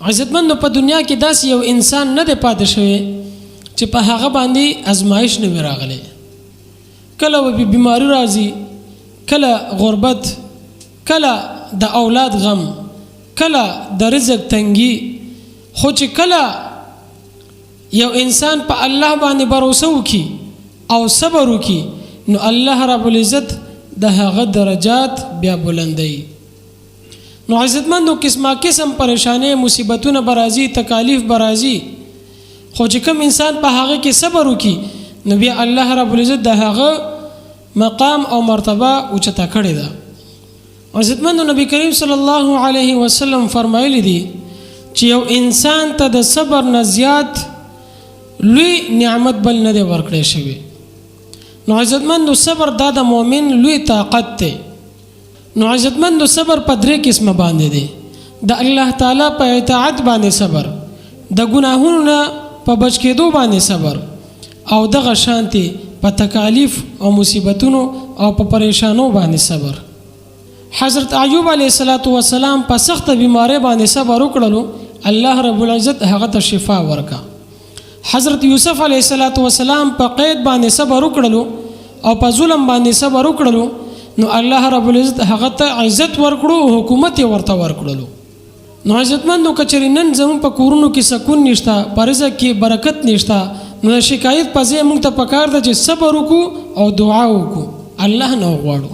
عزتمندو په دنیا کې داسې یو انسان نه دی پاتې شوی چې په هغه باندې ازمایش نه وي راغلی. کله به بیماری راځي، کله غربت، کله د اولاد غم، کله د رزق تنګي، خو چې کله یو انسان په الله باندې باور وکړي او صبر وکړي نو الله رب العزت د هغه درجات بیا بلندوي. نو عزتمندو قسمه قسم پریشانې مصیبتونه برازي، تکالیف برازي، خو چې کوم انسان په هغه کې صبر وکړي نو بیا الله رب العزت د هغه مقام او مرتبه اوچته کړې ده. عزتمندو نبی کریم صلی الله علیه وسلم فرمایلی دي چې یو انسان ته د صبر نه زیات لوی نعمت بل نه دی ورکړی شوی. نو عزتمندو صبر دا د مؤمن لوی طاقت دی. نو عزتمندو صبر په درې قسمه باندې دی. د الله تعالی په اطاعت باندې صبر، د ګناهونو نه په بچ کېدو باندې صبر، او دغه شانتي په تکالیف او مصیبتونو او په پریشانو باندې صبر. حضرت ایوب علیه السلام په سخت بیماری باندې صبر وکړلو، الله رب العزت هغه ته شفا ورکا. حضرت یوسف علیه السلام په قید باندې صبر وکړلو او په ظلم باندې صبر وکړلو، نو الله رب العزت هغه ته عزت ورکړو او حکومت یې ورته ورکړلو. نو عزتمندو کچری نن زمون په کورونو کې سکون نشته، په رزق کې برکت نشته، نو شکایت پځې موږ ته پکار ده چې صبر وکړو او دعا وکړو، الله نه وغواړو.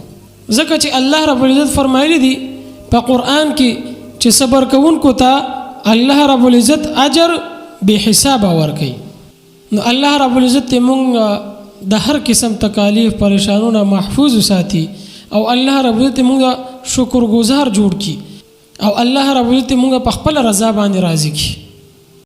ځکه چې الله رب العزت فرمایلی دي په قرآن کې چې صبر کوونکو ته الله رب العزت اجر به حساب ورکوي. نو الله رب العزت موږ د هر قسم تکالیف پریشانونو محفوظ وساتي او الله رب العزت موږ شکر گزار جوړ کړي او الله رب العزت موږ په خپل رضا باندې راضي کړي.